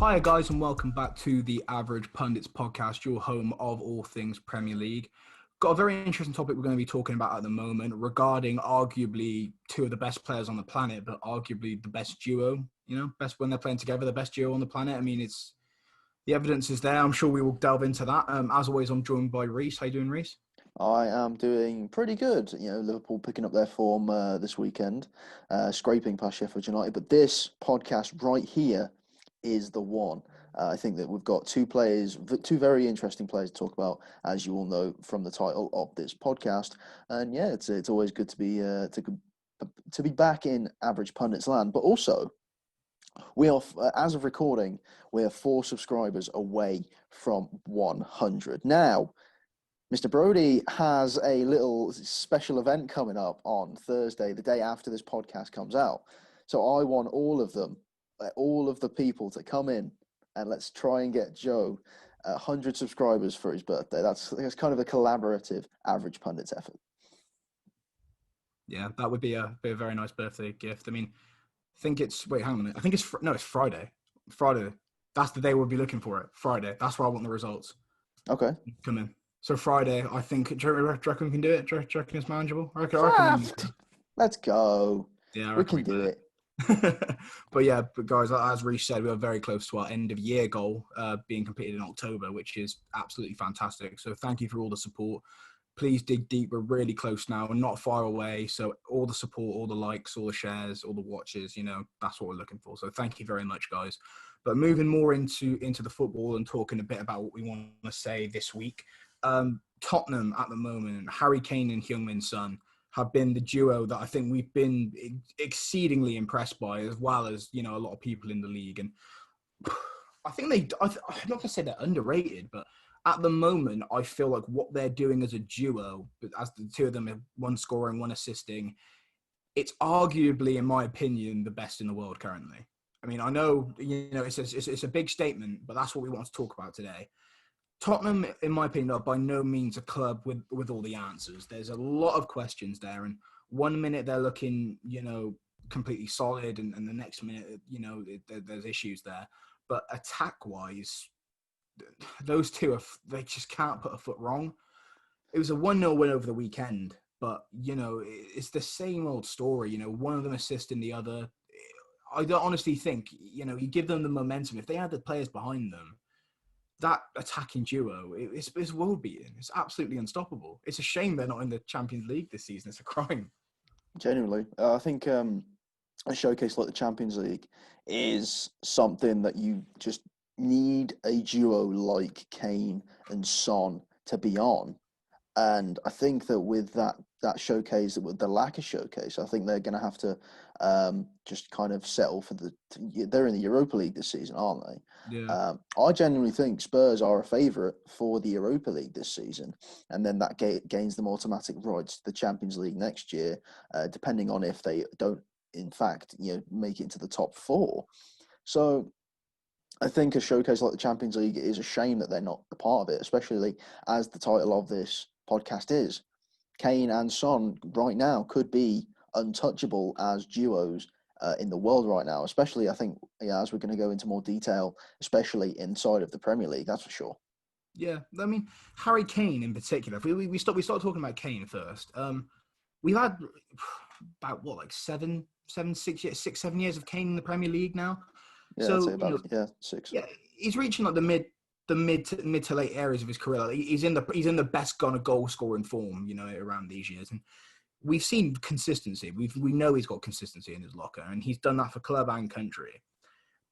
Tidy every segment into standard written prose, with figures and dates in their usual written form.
Hi guys and welcome back to the Average Pundits podcast, your home of all things Premier League. Got a very interesting topic we're going to be talking about at the moment regarding arguably two of the best players on the planet, but arguably the best duo, best when they're playing together, the best duo on the planet. I mean, the evidence is there. I'm sure we will delve into that. As always, I'm joined by Reese. How you doing, Reese? I am doing pretty good. Liverpool picking up their form this weekend, scraping past Sheffield United. But this podcast right here is the one. I think that we've got two very interesting players to talk about, as you all know from the title of this podcast. And yeah, it's always good to be back in Average Pundits land. But also, we are, as of recording, we are 4 subscribers away from 100 now. Mr. Brody has a little special event coming up on Thursday, the day after this podcast comes out. So I want all of the people to come in and let's try and get Joe 100 subscribers for his birthday. That's kind of a collaborative Average Pundits effort. Yeah, that would be a very nice birthday gift. I mean, I think it's Friday. Friday. That's the day we'll be looking for it. Friday. That's where I want the results. Okay. Come in. So Friday, I think, do you reckon we can do it? Do you reckon it's manageable? Let's go. Yeah, we can do it. But guys, as Reece said, we are very close to our end of year goal being completed in October, which is absolutely fantastic. So thank you for all the support. Please dig deep. We're really close now. We're not far away. So all the support, all the likes, all the shares, all the watches, that's what we're looking for. So thank you very much, guys. But moving more into the football and talking a bit about what we want to say this week. Tottenham at the moment, Harry Kane and HeungMin Son have been the duo that I think we've been exceedingly impressed by, as well as, a lot of people in the league. And I think I'm not going to say they're underrated, but at the moment, I feel like what they're doing as a duo, as the two of them have one scoring, one assisting, it's arguably, in my opinion, the best in the world currently. I mean, I know, it's a big statement, but that's what we want to talk about today. Tottenham, in my opinion, are by no means a club with all the answers. There's a lot of questions there. And one minute they're looking, completely solid. And the next minute, there's issues there. But attack-wise, those two, they just can't put a foot wrong. It was a 1-0 win over the weekend. But, it's the same old story. One of them assisting the other. I don't honestly think, you give them the momentum. If they had the players behind them, that attacking duo, it's world-beating. It's absolutely unstoppable. It's a shame they're not in the Champions League this season. It's a crime. Genuinely. I think a showcase like the Champions League is something that you just need a duo like Kane and Son to be on. And I think that with that showcase, with the lack of showcase, I think they're going to have to just kind of settle for they're in the Europa League this season, aren't they? Yeah. I genuinely think Spurs are a favourite for the Europa League this season, and then that gains them automatic rights to the Champions League next year, depending on if they don't, in fact, make it into the top 4. So I think a showcase like the Champions League is a shame that they're not a part of it, especially as the title of this podcast is. Kane and Son right now could be untouchable as duos in the world right now, especially I think as we're going to go into more detail, especially inside of the Premier League, that's for sure. Yeah, I mean, Harry Kane in particular, if we start talking about Kane first. We've had about 7 years of Kane in the Premier League now. Yeah, so I'd say about 6. Yeah, he's reaching like the mid to late areas of his career. Like, he's in the best kind of goal scoring form, around these years. And we've seen consistency. We know he's got consistency in his locker, and he's done that for club and country.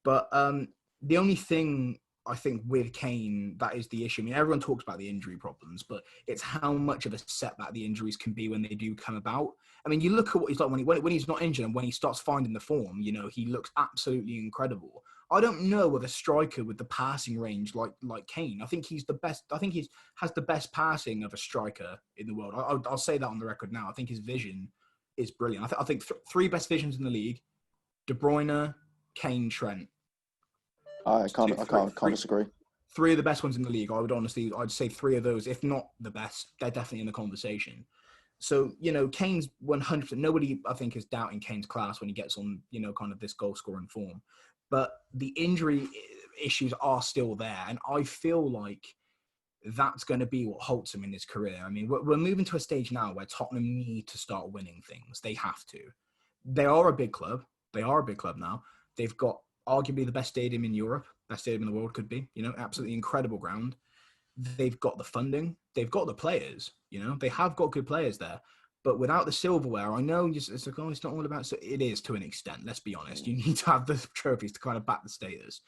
But the only thing I think with Kane, that is the issue. I mean, everyone talks about the injury problems, but it's how much of a setback the injuries can be when they do come about. I mean, you look at what he's like when he's not injured and when he starts finding the form, he looks absolutely incredible. I don't know with a striker with the passing range like Kane. I think he's the best. I think he has the best passing of a striker in the world. I'll say that on the record now. I think his vision is brilliant. I think 3 best visions in the league: De Bruyne, Kane, Trent. I can't disagree. 3 of the best ones in the league. I'd say 3 of those, if not the best, they're definitely in the conversation. So, Kane's 100%. Nobody, I think, is doubting Kane's class when he gets on, kind of this goal scoring form. But the injury, issues are still there. And I feel like that's going to be what halts him in his career. I mean, we're moving to a stage now where Tottenham need to start winning things. They have to. They are a big club. They are a big club now. They've got arguably the best stadium in Europe, best stadium in the world could be, absolutely incredible ground. They've got the funding. They've got the players, they have got good players there. But without the silverware, I know it's like, it's not all about, so it is to an extent, let's be honest. You need to have the trophies to kind of back the status.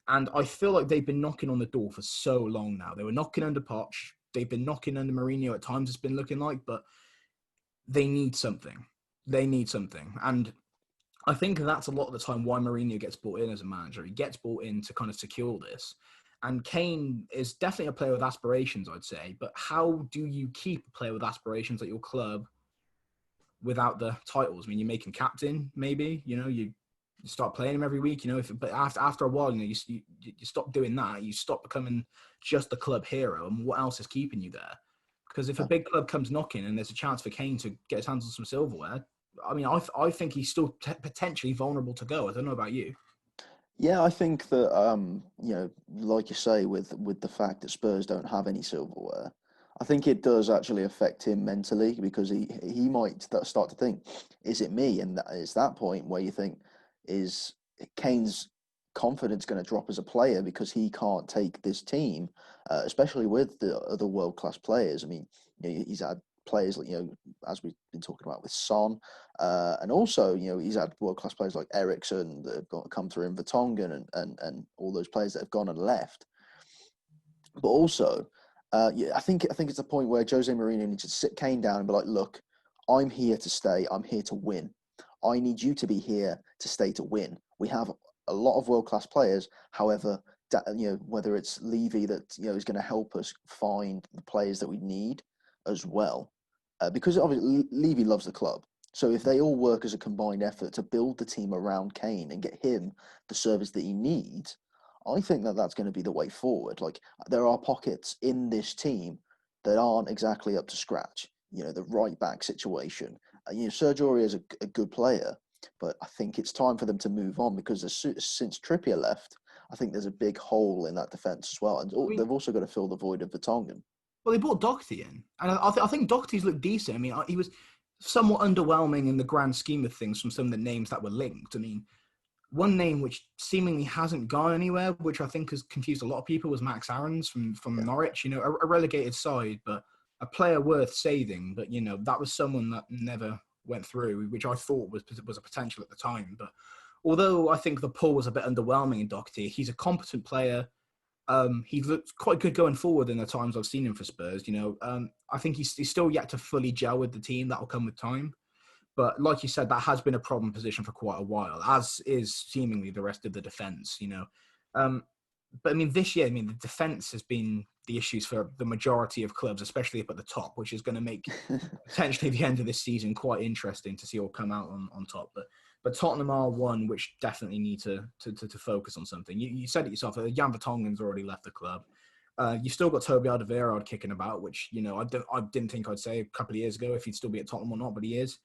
And I feel like they've been knocking on the door for so long now. They were knocking under Poch. They've been knocking under Mourinho at times, it's been looking like, but they need something. They need something. And I think that's a lot of the time why Mourinho gets brought in as a manager. He gets brought in to kind of secure this. And Kane is definitely a player with aspirations, I'd say. But how do you keep a player with aspirations at your club without the titles? I mean, you make him captain, maybe. You start playing him every week. But after a while, you stop doing that. You stop becoming just the club hero. And what else is keeping you there? Because if a big club comes knocking and there's a chance for Kane to get his hands on some silverware, I mean, I think he's still potentially vulnerable to go. I don't know about you. Yeah, I think that like you say, with the fact that Spurs don't have any silverware, I think it does actually affect him mentally, because he might start to think, is it me? And it's that point where you think, is Kane's confidence going to drop as a player because he can't take this team, especially with the other world-class players? I mean, he's had players like, as we've been talking about with Son, and also, he's had world-class players like Eriksen that have come through in Vertonghen and all those players that have gone and left. But also, I think it's a point where Jose Mourinho needs to sit Kane down and be like, look, I'm here to stay. I'm here to win. I need you to be here to stay to win. We have a lot of world-class players. However, whether it's Levy that, is going to help us find the players that we need as well. Because obviously Levy loves the club. So if they all work as a combined effort to build the team around Kane and get him the service that he needs, I think that that's going to be the way forward. Like, there are pockets in this team that aren't exactly up to scratch. The right back situation. Sergio Aurier is a good player, but I think it's time for them to move on, because since Trippier left, I think there's a big hole in that defence as well. And they've also got to fill the void of Vertonghen. Well, they brought Doherty in, and I think Doherty's looked decent. I mean, he was somewhat underwhelming in the grand scheme of things from some of the names that were linked. I mean, one name which seemingly hasn't gone anywhere, which I think has confused a lot of people, was Max Aarons from Norwich. A relegated side, but a player worth saving. But that was someone that never went through, which I thought was a potential at the time. But although I think the pull was a bit underwhelming in Doherty, he's a competent player. He looked quite good going forward in the times I've seen him for Spurs. I think he's still yet to fully gel with the team. That will come with time. But like you said, that has been a problem position for quite a while, as is seemingly the rest of the defence. But I mean, this year, the defence has been the issues for the majority of clubs, especially up at the top, which is going to make potentially the end of this season quite interesting to see all come out on top. But Tottenham are one which definitely need to focus on something. You said it yourself. Jan Vertonghen's already left the club. You've still got Toby Alderweireld kicking about, which I didn't think I'd say a couple of years ago if he'd still be at Tottenham or not, but he is.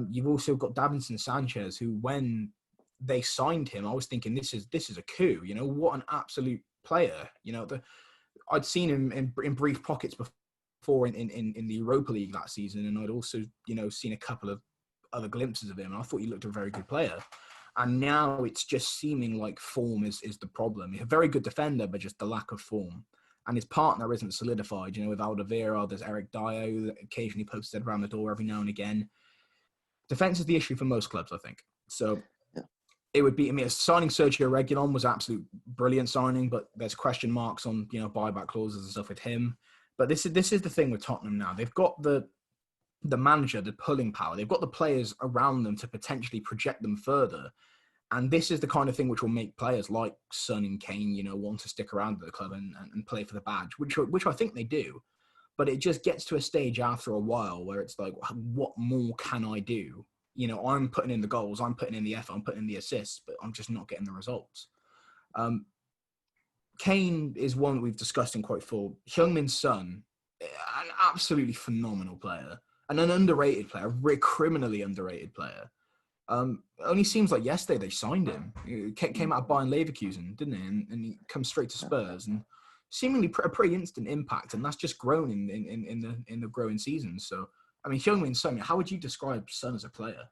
You've also got Davinson Sanchez, who, when they signed him, I was thinking this is a coup. What an absolute player. I'd seen him in brief pockets before in the Europa League that season, and I'd also seen a couple of other glimpses of him, and I thought he looked a very good player. And now it's just seeming like form is the problem. He's a very good defender, but just the lack of form. And his partner isn't solidified. With Alderweireld, there's Eric Dyer, who occasionally pokes his head around the door every now and again. Defense is the issue for most clubs, I think. So it would be, signing Sergio Reguilon was absolute brilliant signing, but there's question marks on, buyback clauses and stuff with him. But this is the thing with Tottenham now. They've got the manager, the pulling power. They've got the players around them to potentially project them further. And this is the kind of thing which will make players like Son and Kane, want to stick around at the club and play for the badge, which I think they do. But it just gets to a stage after a while where it's like, what more can I do? I'm putting in the goals, I'm putting in the effort, I'm putting in the assists, but I'm just not getting the results. Kane is one that we've discussed in quite full. HeungMin's son, an absolutely phenomenal player, and an underrated player, a criminally underrated player. Only seems like yesterday they signed him. He came out of Bayern Leverkusen, didn't he? And he comes straight to Spurs, and seemingly a pretty instant impact. And that's just grown in the growing seasons. So, I mean, HeungMin Son, how would you describe Son as a player?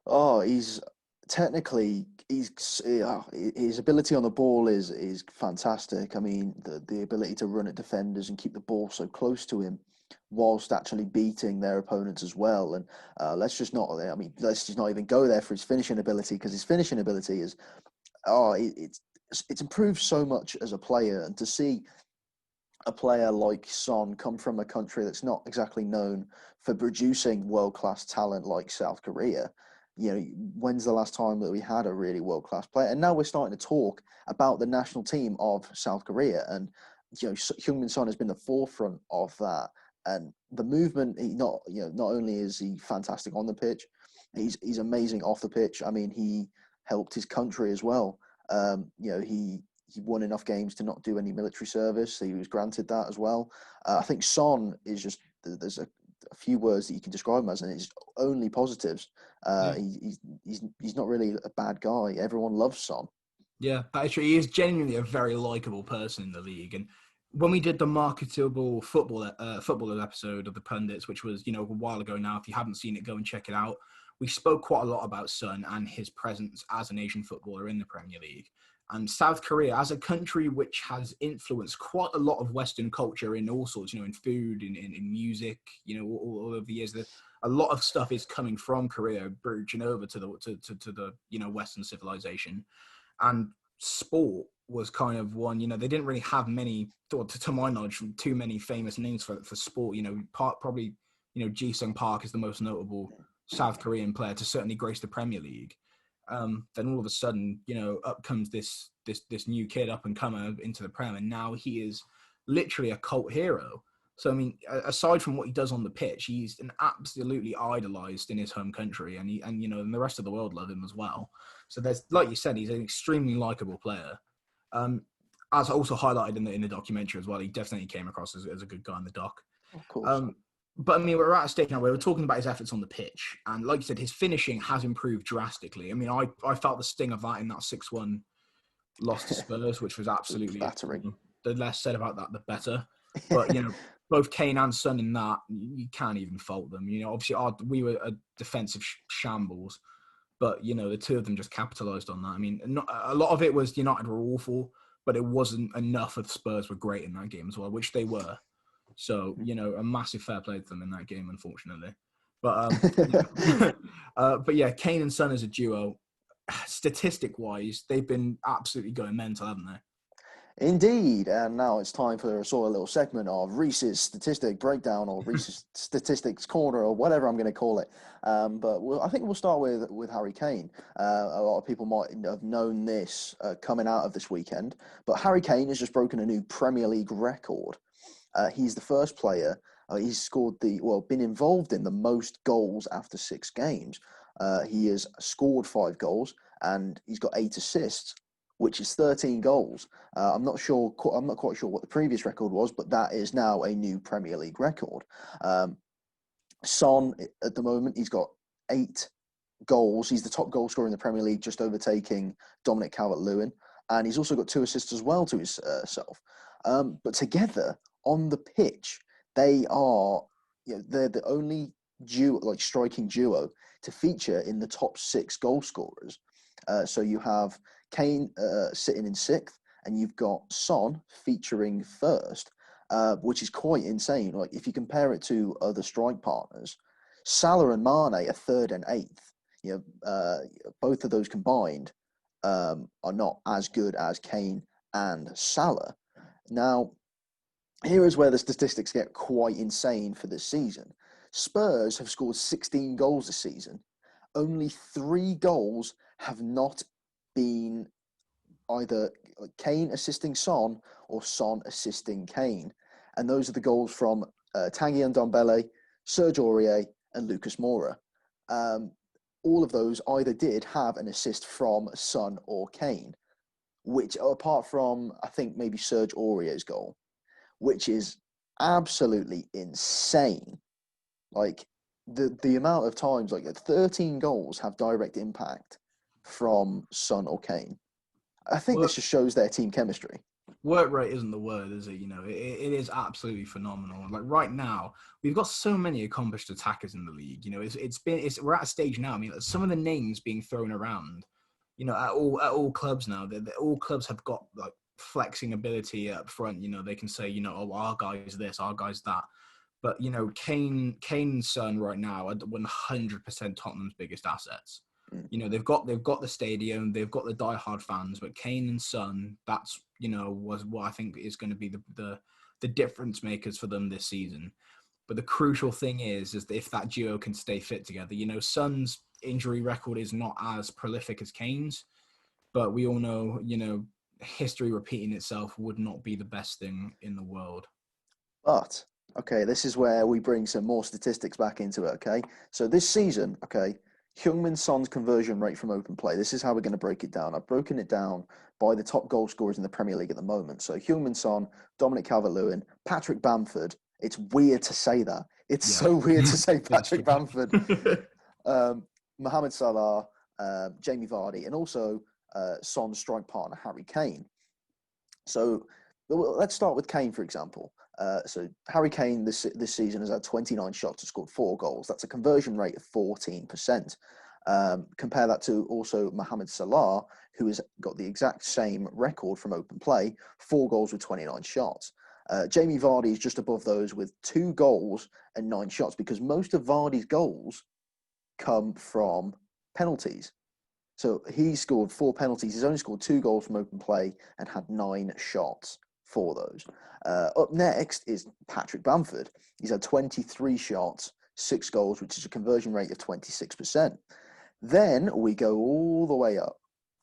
Oh, he's technically his ability on the ball is fantastic. I mean, the ability to run at defenders and keep the ball so close to him, whilst actually beating their opponents as well. And let's just not, I mean, let's just not even go there for his finishing ability, because his finishing ability is, it's improved so much as a player. And to see a player like Son come from a country that's not exactly known for producing world-class talent like South Korea. You know, when's the last time that we had a really world-class player? And now we're starting to talk about the national team of South Korea, and you know, HeungMin Son has been the forefront of that. And the movement, not only is he fantastic on the pitch, he's amazing off the pitch. I mean, he helped his country as well. He won enough games to not do any military service. So he was granted that as well. I think Son is just, there's a few words that you can describe him as, and it's only positives. Yeah. He's not really a bad guy. Everyone loves Son. Yeah, that is true. He is genuinely a very likable person in the league. And when we did the marketable footballer episode of the Pundits, which was, a while ago now, if you haven't seen it, go and check it out. We spoke quite a lot about Son and his presence as an Asian footballer in the Premier League. And South Korea, as a country which has influenced quite a lot of Western culture in all sorts, in food, in music, all over the years, that a lot of stuff is coming from Korea, bridging over to the Western civilization. And sport was kind of one, they didn't really have many, to my knowledge, too many famous names for sport. Probably, Ji-sung Park is the most notable South Korean player to certainly grace the Premier League. Then all of a sudden, up comes this new kid up and comer into the Prem, and now he is literally a cult hero. So, I mean, aside from what he does on the pitch, he's an absolutely idolized in his home country, and and the rest of the world love him as well. So there's, like you said, he's an extremely likable player. As also highlighted in the documentary as well, he definitely came across as a good guy in the doc. Of course. But I mean, we're at a stage now where we're talking about his efforts on the pitch, and like you said, his finishing has improved drastically. I mean, I felt the sting of that in that 6-1 loss to Spurs, which was absolutely flattering. The less said about that, the better. But both Kane and Son in that, you can't even fault them. Obviously, we were a defensive shambles, but the two of them just capitalised on that. I mean, a lot of it was United were awful, but it wasn't enough of Spurs were great in that game as well, which they were. So, a massive fair play to them in that game, unfortunately. But but yeah, Kane and Son as a duo, statistic-wise, they've been absolutely going mental, haven't they? Indeed, and now it's time for a sort of little segment of Reese's Statistic Breakdown, or Reese's Statistics Corner, or whatever I'm going to call it. But I think we'll start with Harry Kane. A lot of people might have known this coming out of this weekend, but Harry Kane has just broken a new Premier League record. He's the first player. He's scored been involved in the most goals after 6 games. He has scored 5 goals, and he's got 8 assists, which is 13 goals. I'm not quite sure what the previous record was, but that is now a new Premier League record. Son, at the moment, he's got 8 goals. He's the top goal scorer in the Premier League, just overtaking Dominic Calvert-Lewin, and he's also got 2 assists as well to his self. But together on the pitch, they're the only striking duo to feature in the top 6 goal scorers. So you have Kane sitting in 6th, and you've got Son featuring 1st, which is quite insane. Like, if you compare it to other strike partners, Salah and Mane are 3rd and 8th. Both of those combined are not as good as Kane and Salah. Now, here is where the statistics get quite insane for this season. Spurs have scored 16 goals this season. Only 3 goals have not been either Kane assisting Son or Son assisting Kane. And those are the goals from Tanguy Ndombele, Serge Aurier, and Lucas Moura. All of those either did have an assist from Son or Kane, which, apart from, I think, maybe Serge Aurier's goal, which is absolutely insane. Like, the amount of times, like 13 goals have direct impact from Son or Kane. I think this Work, just shows their team chemistry. work rate isn't the word, is it? It is absolutely phenomenal. Like right now, we've got so many accomplished attackers in the league. We're at a stage now. I mean, some of the names being thrown around, at all clubs now. All clubs have got like flexing ability up front. They can say, oh, our guy's this, our guy's that. But Kane's Son right now are 100% Tottenham's biggest assets. Mm. They've got the stadium, they've got the diehard fans, but Kane and Son, that's was what I think is going to be the difference makers for them this season. But the crucial thing is if that duo can stay fit together. Son's injury record is not as prolific as Kane's, but we all know, history repeating itself would not be the best thing in the world. But, okay, this is where we bring some more statistics back into it, okay? So this season, okay, HeungMin Son's conversion rate from open play, this is how we're going to break it down. I've broken it down by the top goal scorers in the Premier League at the moment. So HeungMin Son, Dominic Calvert-Lewin, Patrick Bamford. It's weird to say that. It's so weird to say Patrick Bamford. Mohamed Salah, Jamie Vardy, and also Son's strike partner, Harry Kane. So let's start with Kane, for example. So Harry Kane this season has had 29 shots and scored 4 goals. That's a conversion rate of 14%. Compare that to also Mohamed Salah, who has got the exact same record from open play, 4 goals with 29 shots. Jamie Vardy is just above those with 2 goals and 9 shots, because most of Vardy's goals come from penalties. So he scored 4 penalties. He's only scored 2 goals from open play and had 9 shots for those. Up next is Patrick Bamford. He's had 23 shots, 6 goals, which is a conversion rate of 26%. Then we go all the way up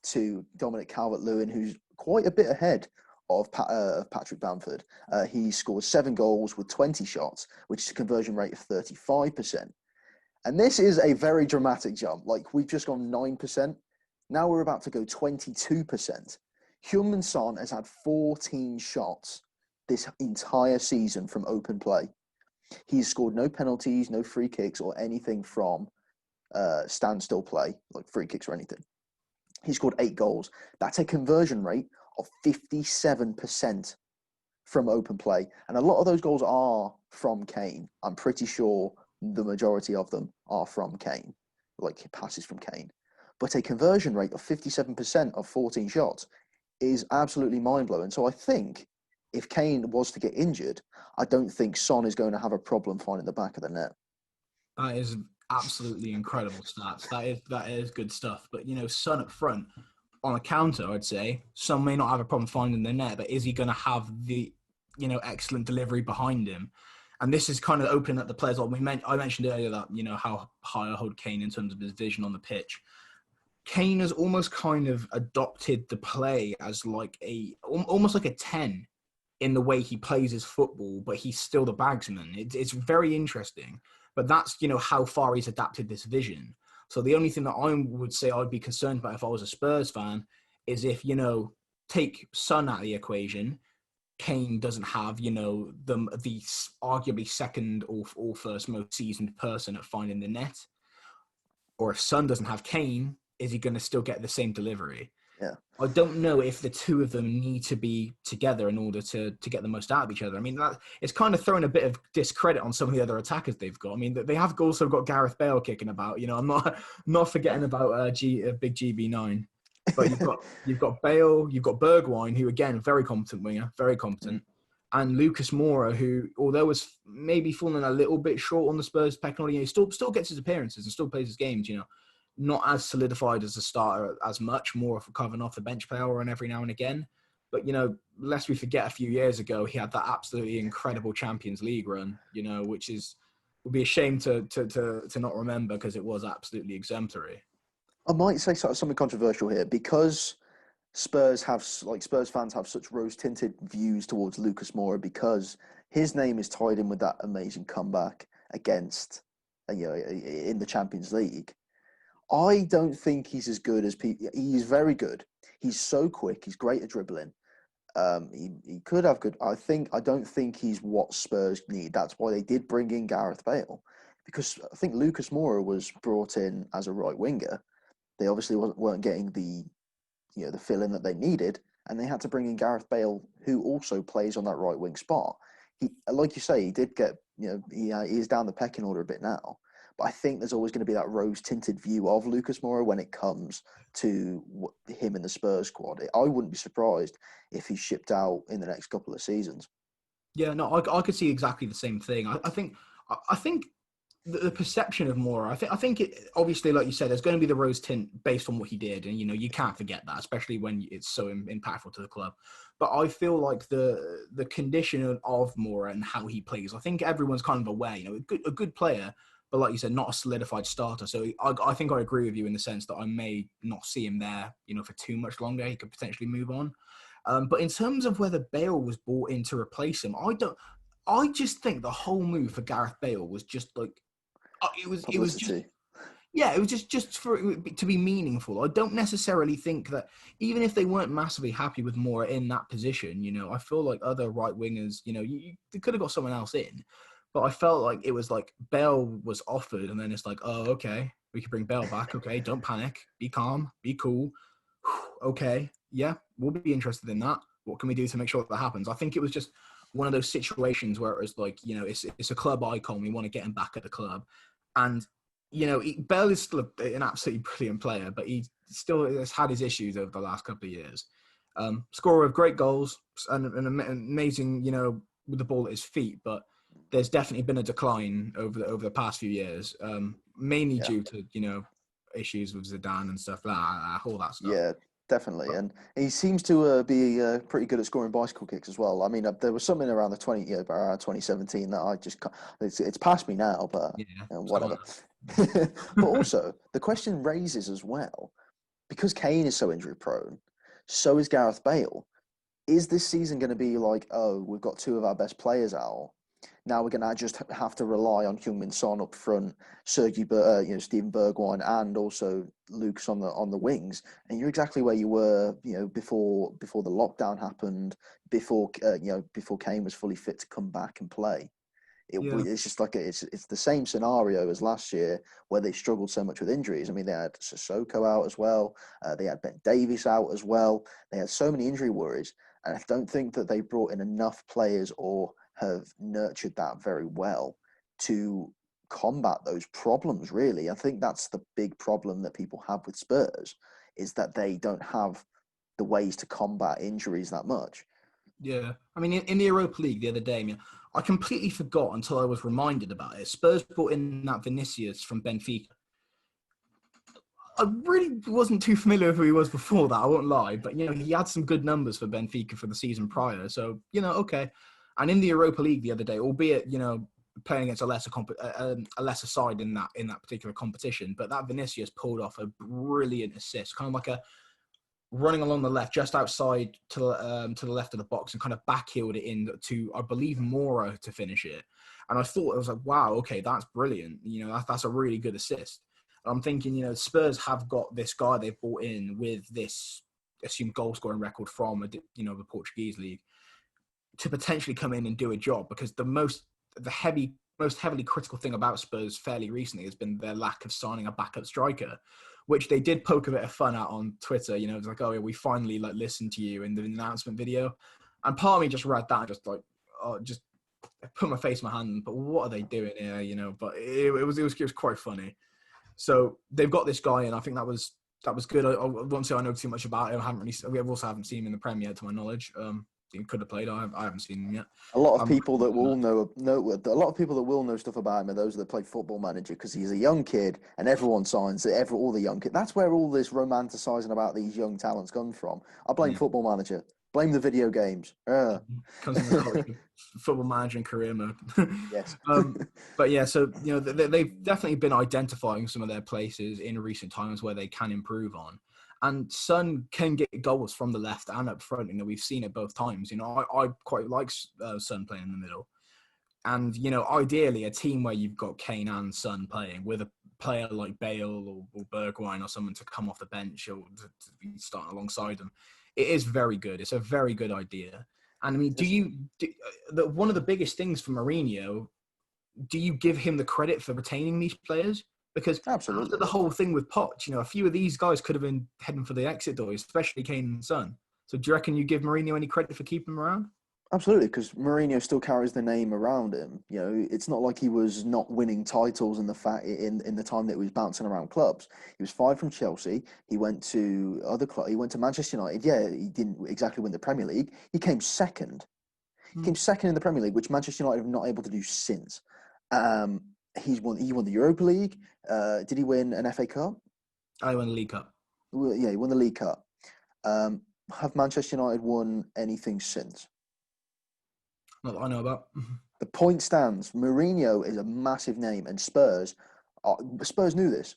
to Dominic Calvert-Lewin, who's quite a bit ahead of Patrick Bamford. He scored 7 goals with 20 shots, which is a conversion rate of 35%. And this is a very dramatic jump. Like, we've just gone 9%. Now we're about to go 22%. HeungMin Son has had 14 shots this entire season from open play. He's scored no penalties, no free kicks, or anything from standstill play, like free kicks or anything. He scored 8 goals. That's a conversion rate of 57% from open play. And a lot of those goals are from Kane. I'm pretty sure the majority of them are from Kane, like passes from Kane. But a conversion rate of 57% of 14 shots is absolutely mind-blowing. So I think if Kane was to get injured, I don't think Son is going to have a problem finding the back of the net. That is absolutely incredible stats. That is good stuff. But, Son up front, on a counter, I'd say, Son may not have a problem finding the net, but is he going to have the, excellent delivery behind him? And this is kind of opening up the players. I mentioned earlier that, how high I hold Kane in terms of his vision on the pitch. Kane has almost kind of adopted the play as almost like a 10 in the way he plays his football, but he's still the bagsman. It's very interesting, but that's, how far he's adapted this vision. So the only thing that I would say I'd be concerned about if I was a Spurs fan is if, take Son out of the equation, Kane doesn't have, the arguably second or first most seasoned person at finding the net. Or if Son doesn't have Kane, is he going to still get the same delivery? Yeah. I don't know if the two of them need to be together in order to get the most out of each other. I mean, it's kind of throwing a bit of discredit on some of the other attackers they've got. I mean, they have also got Gareth Bale kicking about. I'm not forgetting about big GB9. But you've got Bale, you've got Bergwijn, who again very competent winger, very competent, and Lucas Moura, who although was maybe falling a little bit short on the Spurs pecking order, he still gets his appearances and still plays his games. Not as solidified as a starter as much, more of a covering off the bench player and every now and again. But, lest we forget a few years ago, he had that absolutely incredible Champions League run, which would be a shame to not remember because it was absolutely exemplary. I might say something controversial here because Spurs fans have such rose-tinted views towards Lucas Moura because his name is tied in with that amazing comeback against, in the Champions League. I don't think he's as good as people. He's very good. He's so quick. He's great at dribbling. He could have good. I don't think he's what Spurs need. That's why they did bring in Gareth Bale, because I think Lucas Moura was brought in as a right winger. They obviously weren't getting the the fill-in that they needed, and they had to bring in Gareth Bale, who also plays on that right wing spot. He, like you say, he did get he is down the pecking order a bit now. But I think there's always going to be that rose-tinted view of Lucas Moura when it comes to him in the Spurs squad. I wouldn't be surprised if he's shipped out in the next couple of seasons. Yeah, no, I could see exactly the same thing. I think the perception of Moura, I think it obviously, like you said, there's going to be the rose tint based on what he did, and you can't forget that, especially when it's so impactful to the club. But I feel like the condition of Moura and how he plays, I think everyone's kind of aware. A good player, but like you said, not a solidified starter. So I think I agree with you in the sense that I may not see him there, for too much longer. He could potentially move on. But in terms of whether Bale was brought in to replace him, I just think the whole move for Gareth Bale was just like, it was just, yeah, it was just for it to be meaningful. I don't necessarily think that even if they weren't massively happy with Moura in that position, I feel like other right wingers, they could have got someone else in, but I felt like it was like Bale was offered, and then it's like, oh, okay, we could bring Bale back. Okay, don't panic, be calm, be cool. Okay, yeah, we'll be interested in that. What can we do to make sure that happens? I think it was just one of those situations where it was like, it's a club icon. We want to get him back at the club. And, Bell is still an absolutely brilliant player, but he still has had his issues over the last couple of years. Scorer of great goals and an amazing, with the ball at his feet, but there's definitely been a decline over the past few years, mainly due to, issues with Zidane and stuff like that, all that stuff. Yeah, definitely. And he seems to be pretty good at scoring bicycle kicks as well. I mean, there was something around around 2017 that I just it's past me now, but whatever. But also, the question raises as well, because Kane is so injury prone, so is Gareth Bale. Is this season going to be like, oh, we've got two of our best players out? Now we're going to just have to rely on HeungMin Son up front, Steven Bergwijn, and also Lucas on the wings. And you're exactly where you were, before the lockdown happened, before Kane was fully fit to come back and play. It's just like it's the same scenario as last year where they struggled so much with injuries. I mean, they had Sissoko out as well. They had Ben Davies out as well. They had so many injury worries. And I don't think that they brought in enough players or have nurtured that very well to combat those problems, really. I think that's the big problem that people have with Spurs, is that they don't have the ways to combat injuries that much. Yeah. I mean, in the Europa League the other day, I completely forgot until I was reminded about it. Spurs brought in that Vinicius from Benfica. I really wasn't too familiar with who he was before that, I won't lie. But, he had some good numbers for Benfica for the season prior. So, okay. And in the Europa League the other day, albeit, playing against a lesser side in that particular competition, but that Vinicius pulled off a brilliant assist, kind of like a running along the left, just outside to the left of the box, and kind of backheeled it in to, I believe, Moura to finish it. And I thought, it was like, wow, okay, that's brilliant. That's a really good assist. I'm thinking, Spurs have got this guy they've brought in with this assumed goal scoring record from the Portuguese league to potentially come in and do a job, because the most heavily critical thing about Spurs fairly recently has been their lack of signing a backup striker, which they did poke a bit of fun at on Twitter. It's like, oh yeah, we finally listened to you in the announcement video, and part of me just read that and just like, oh, just put my face in my hand. But what are they doing here? But it was quite funny. So they've got this guy, and I think that was good. I won't say I know too much about him. We also haven't seen him in the Premier, to my knowledge. He could have played. I haven't seen him yet. A lot of people that will know stuff about him are those that play Football Manager, because he's a young kid and everyone signs it. All the young kids. That's where all this romanticising about these young talents comes from. I blame Football Manager. Blame the video games. Comes from the Football Manager and career mode. Yes. But yeah, so they've definitely been identifying some of their places in recent times where they can improve on. And Son can get goals from the left and up front. We've seen it both times. I quite like Son playing in the middle. And, ideally, a team where you've got Kane and Son playing with a player like Bale or Bergwijn or someone to come off the bench or to be starting alongside them, it is very good. It's a very good idea. And, I mean, one of the biggest things for Mourinho do you give him the credit for retaining these players? Because Absolutely. after the whole thing with Poch, a few of these guys could have been heading for the exit door, especially Kane and Son. So do you reckon you give Mourinho any credit for keeping him around? Absolutely, because Mourinho still carries the name around him. It's not like he was not winning titles in the time that he was bouncing around clubs. He was fired from Chelsea. He went to other clubs. He went to Manchester United. Yeah, he didn't exactly win the Premier League. He came second. He came second in the Premier League, which Manchester United have not able to do since. He won the Europa League. Did he win an FA Cup? I won the League Cup. Well, yeah, he won the League Cup. Have Manchester United won anything since? Not that I know about. The point stands. Mourinho is a massive name, and Spurs knew this.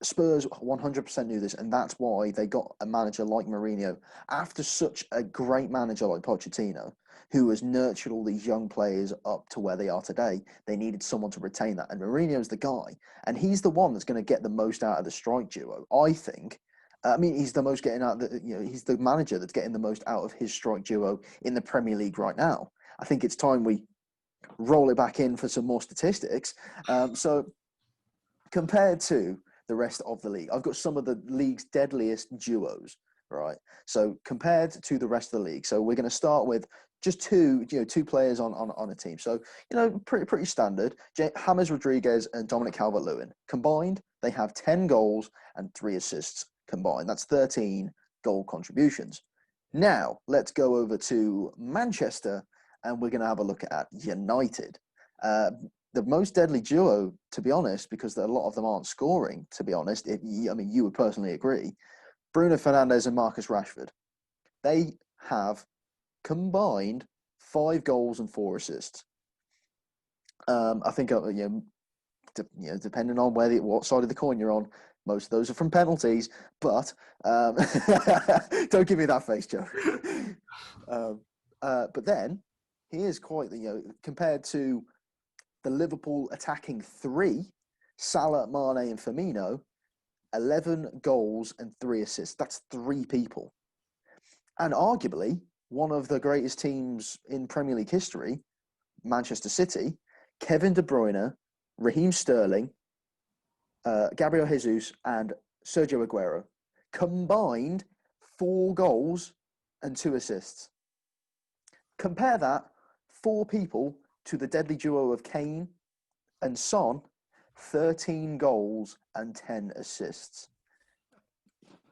Spurs 100% knew this, and that's why they got a manager like Mourinho after such a great manager like Pochettino, who has nurtured all these young players up to where they are today. They needed someone to retain that, and Mourinho's the guy, and he's the one that's going to get the most out of the strike duo, I think. He's the most getting out. He's the manager that's getting the most out of his strike duo in the Premier League right now. I think it's time we roll it back in for some more statistics. So compared to the rest of the league, I've got some of the league's deadliest duos, right? So compared to the rest of the league, so we're going to start with just two players on a team. So, pretty standard. James Rodriguez and Dominic Calvert-Lewin. Combined, they have 10 goals and 3 assists combined. That's 13 goal contributions. Now, let's go over to Manchester, and we're going to have a look at United. The most deadly duo, to be honest, because a lot of them aren't scoring, to be honest. You would personally agree. Bruno Fernandes and Marcus Rashford. They have combined 5 goals and 4 assists. I think, depending on what side of the coin you're on, most of those are from penalties, but don't give me that face, Joe. But then, he is quite, compared to the Liverpool attacking 3, Salah, Mane and Firmino, 11 goals and 3 assists. That's 3 people. And arguably, one of the greatest teams in Premier League history, Manchester City, Kevin De Bruyne, Raheem Sterling, Gabriel Jesus and Sergio Aguero, combined 4 goals and 2 assists. Compare that, 4 people, to the deadly duo of Kane and Son, 13 goals and 10 assists.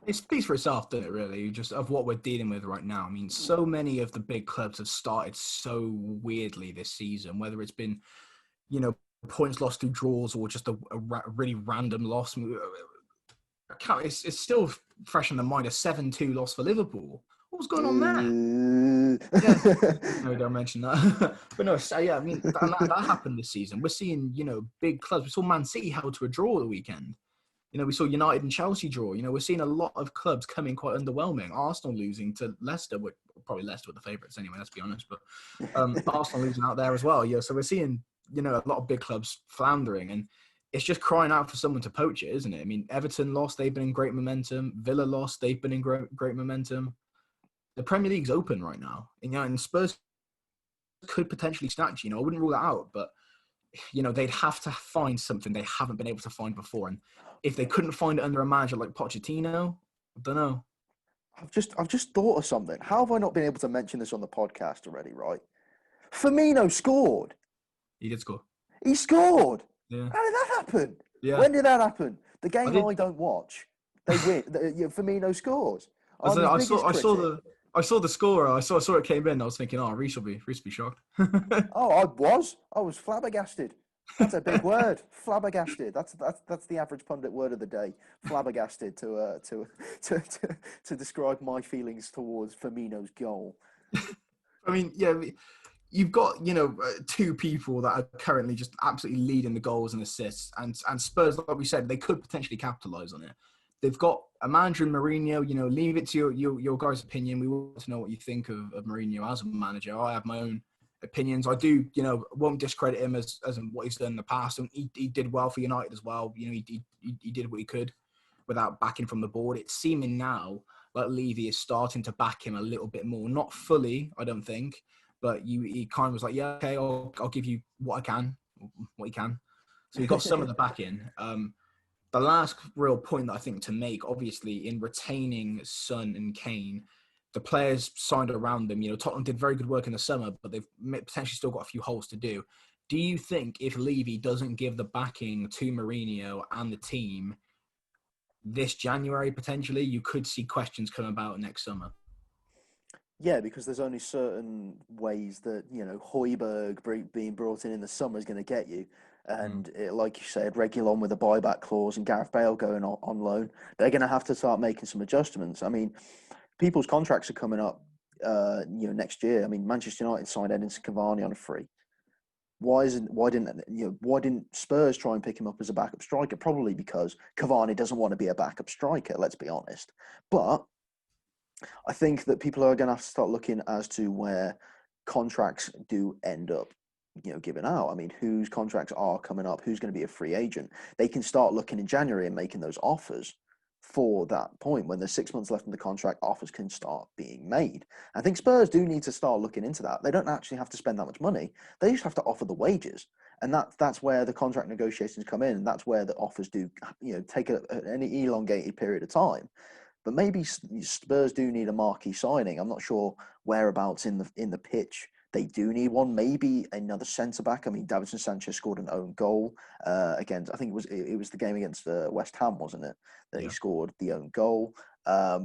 It speaks for itself, doesn't it, really, just of what we're dealing with right now. So many of the big clubs have started so weirdly this season, whether it's been, points lost through draws or just a really random loss. It's still fresh in the mind, a 7-2 loss for Liverpool. What was going on there? Yeah, no, don't mention that. But no, that happened this season. We're seeing, big clubs. We saw Man City held to a draw the weekend. We saw United and Chelsea draw. We're seeing a lot of clubs coming quite underwhelming. Arsenal losing to Leicester, probably Leicester were the favourites anyway, let's be honest. But Arsenal losing out there as well. Yeah, so we're seeing, a lot of big clubs floundering, and it's just crying out for someone to poach it, isn't it? Everton lost, they've been in great momentum. Villa lost, they've been in great momentum. The Premier League's open right now, and Spurs could potentially snatch. I wouldn't rule that out, but they'd have to find something they haven't been able to find before. And if they couldn't find it under a manager like Pochettino, I don't know. I've just thought of something. How have I not been able to mention this on the podcast already? Right, Firmino scored. He did score. He scored. Yeah. How did that happen? Yeah. When did that happen? The game I don't watch. They win. Firmino scores. I saw the scorer. I saw it came in. I was thinking, Reece will be shocked. I was flabbergasted. That's a big word. Flabbergasted. That's the average pundit word of the day. Flabbergasted to describe my feelings towards Firmino's goal. You've got 2 people that are currently just absolutely leading the goals and assists, and Spurs, like we said, they could potentially capitalise on it. They've got a manager in Mourinho. Leave it to your guys' opinion. We want to know what you think of Mourinho as a manager. I have my own opinions. I do, won't discredit him as what he's done in the past. And he did well for United as well. He did what he could without backing from the board. It's seeming now like Levy is starting to back him a little bit more. Not fully, I don't think, but he kind of was like, yeah, okay, I'll give you what I can, what he can. So he's got some of the back in. The last real point that I think to make, obviously, in retaining Son and Kane, the players signed around them. Tottenham did very good work in the summer, but they've potentially still got a few holes to do. Do you think if Levy doesn't give the backing to Mourinho and the team this January, potentially, you could see questions come about next summer? Yeah, because there's only certain ways that, Højbjerg being brought in the summer is going to get you. And like you said, Reguilon with a buyback clause and Gareth Bale going on loan, they're going to have to start making some adjustments. I mean, people's contracts are coming up, next year. I mean, Manchester United signed Edinson Cavani on a free. Why didn't Spurs try and pick him up as a backup striker? Probably because Cavani doesn't want to be a backup striker, let's be honest. But I think that people are going to have to start looking as to where contracts do end up, given out. I mean, whose contracts are coming up? Who's going to be a free agent? They can start looking in January and making those offers for that point. When there's 6 months left in the contract, offers can start being made. I think Spurs do need to start looking into that. They don't actually have to spend that much money. They just have to offer the wages. And that's where the contract negotiations come in. And that's where the offers do, take an elongated period of time. But maybe Spurs do need a marquee signing. I'm not sure whereabouts in the pitch they do need one. Maybe another centre back. I mean, Davinson Sanchez scored an own goal against. I think it was the game against West Ham, wasn't it? That he scored the own goal. I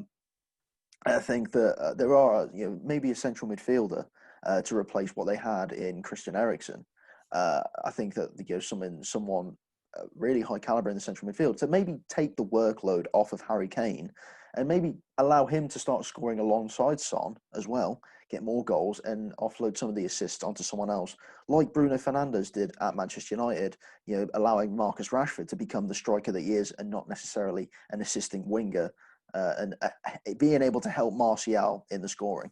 think that there are maybe a central midfielder to replace what they had in Christian Eriksen. I think that someone really high caliber in the central midfield to maybe take the workload off of Harry Kane and maybe allow him to start scoring alongside Son as well, get more goals and offload some of the assists onto someone else, like Bruno Fernandes did at Manchester United, allowing Marcus Rashford to become the striker that he is and not necessarily an assisting winger, and being able to help Martial in the scoring.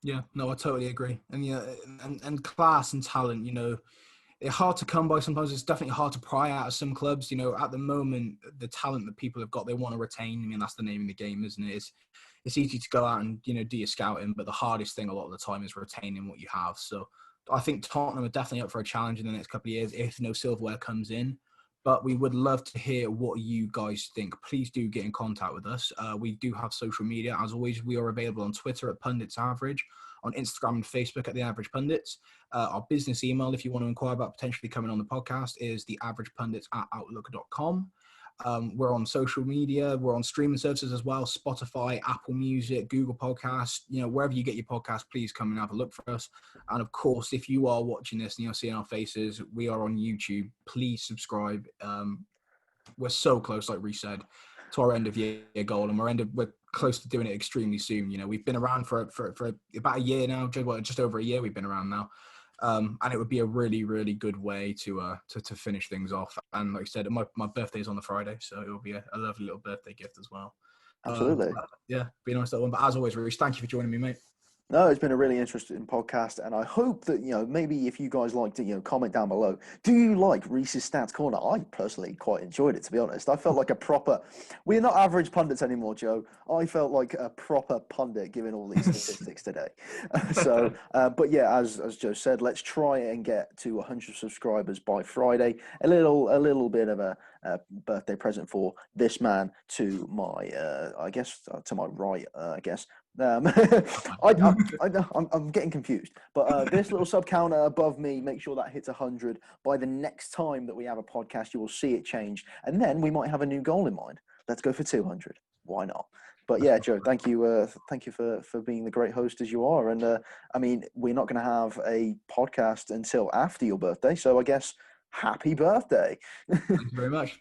Yeah, no, I totally agree. And and class and talent, they're hard to come by sometimes. It's definitely hard to pry out of some clubs. At the moment, the talent that people have got, they want to retain. I mean, that's the name of the game, isn't it? It's easy to go out and, do your scouting, but the hardest thing a lot of the time is retaining what you have. So I think Tottenham are definitely up for a challenge in the next couple of years if no silverware comes in. But we would love to hear what you guys think. Please do get in contact with us. We do have social media. As always, we are available on Twitter at Pundits Average, on Instagram and Facebook at The Average Pundits. Our business email, if you want to inquire about potentially coming on the podcast, is theaveragepundits@outlook.com. We're on social media. We're on streaming services as well, Spotify, Apple Music, Google Podcasts. Wherever you get your podcast, please come and have a look for us. And of course, if you are watching this and you're seeing our faces, we are on YouTube. Please subscribe. We're so close, like Reece said, to our end of year goal, and we're close to doing it extremely soon. We've been around for about a year now, just over a year. We've been around now. And it would be a really, really good way to finish things off. And like I said, my birthday's on the Friday, so it will be a lovely little birthday gift as well. Absolutely. Be nice that one. But as always, Reece, thank you for joining me, mate. No, it's been a really interesting podcast, and I hope that, maybe if you guys like to, comment down below. Do you like Reece's Stats Corner? I personally quite enjoyed it, to be honest. I felt like we're not average pundits anymore, Joe. I felt like a proper pundit giving all these statistics today. But yeah, as Joe said, let's try and get to 100 subscribers by Friday. A little bit of a birthday present for this man to my, to my right, I guess. I'm getting confused, but this little sub counter above me, make sure that hits 100 by the next time that we have a podcast. You will see it change, and then we might have a new goal in mind. Let's go for 200. Why not? But yeah, Joe, thank you for being the great host as you are. And I mean, we're not going to have a podcast until after your birthday, so I guess happy birthday. Thank you very much.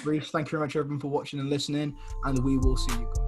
Reece. Thank you very much, everyone, for watching and listening, and we will see you guys.